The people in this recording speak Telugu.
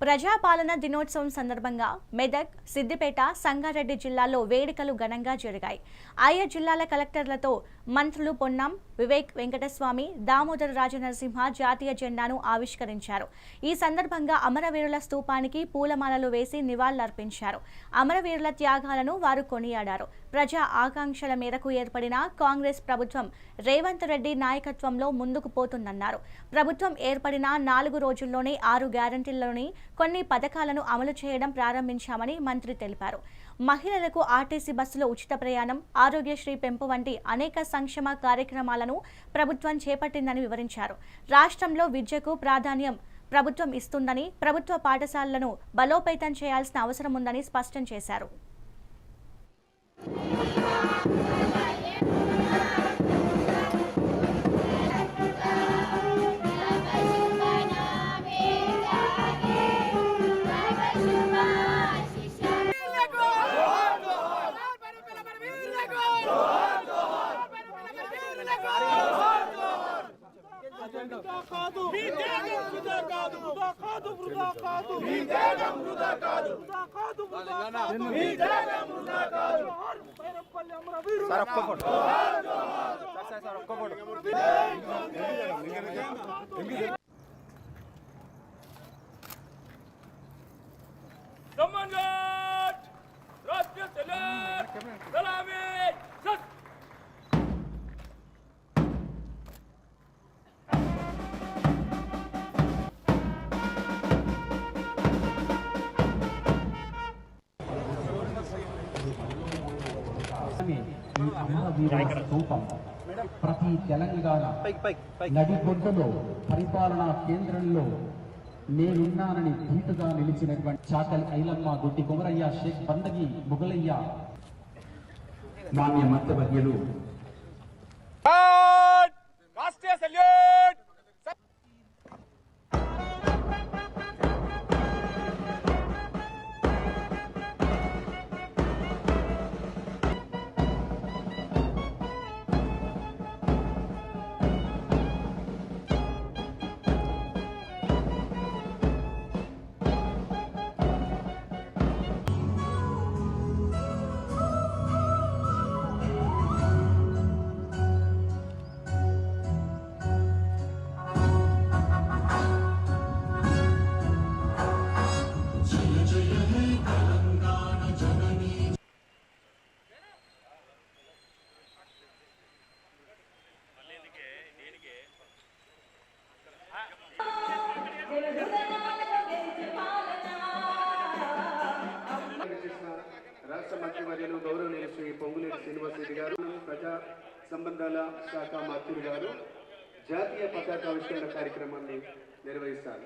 ప్రజాపాలన దినోత్సవం సందర్భంగా మెదక్, సిద్దిపేట, సంగారెడ్డి జిల్లాల్లో వేడుకలు ఘనంగా జరిగాయి. ఆయా జిల్లాల కలెక్టర్లతో మంత్రులు పొన్నం వివేక్ వెంకటస్వామి, దామోదర రాజనరసింహ జాతీయ జెండాను ఆవిష్కరించారు. ఈ సందర్భంగా అమరవీరుల స్తూపానికి పూలమాలలు వేసి నివాళులర్పించారు. అమరవీరుల త్యాగాలను వారు కొనియాడారు. ప్రజా ఆకాంక్షల మేరకు ఏర్పడిన కాంగ్రెస్ ప్రభుత్వం రేవంత్ రెడ్డి నాయకత్వంలో ముందుకు పోతుందన్నారు. ప్రభుత్వం ఏర్పడిన 4 రోజుల్లోనే 6 గ్యారంటీల్లోని కొన్ని పథకాలను అమలు చేయడం ప్రారంభించామని మంత్రి తెలిపారు. మహిళలకు ఆర్టీసీ బస్సులో ఉచిత ప్రయాణం, ఆరోగ్యశ్రీ పెంపు వంటి అనేక సంక్షేమ కార్యక్రమాలను ప్రభుత్వం చేపట్టిందని వివరించారు. రాష్ట్రంలో విద్యకు ప్రాధాన్యం ప్రభుత్వం ఇస్తుందని, ప్రభుత్వ పాఠశాలలను బలోపేతం చేయాల్సిన అవసరం ఉందని స్పష్టం చేశారు. ప్రతి తెలంగాణ నడిబొడ్డులో పరిపాలనా కేంద్రంలో నేనున్నానని ధీటుగా నిలిచినటువంటి చాకలి ఐలమ్మ, గుడ్డి కొమరయ్య, షేక్ బందగి, ముగలయ్య, మాన్య మధ్యవర్యులు రాష్ట్ర మంత్రివర్యులు గౌరవనీయులు శ్రీ పొంగులేటి శ్రీనివాసరెడ్డి గారు, ప్రజా సంబంధాల శాఖ మంత్రి గారు జాతీయ పతాకావిష్కరణ కార్యక్రమాన్ని నిర్వహిస్తారు.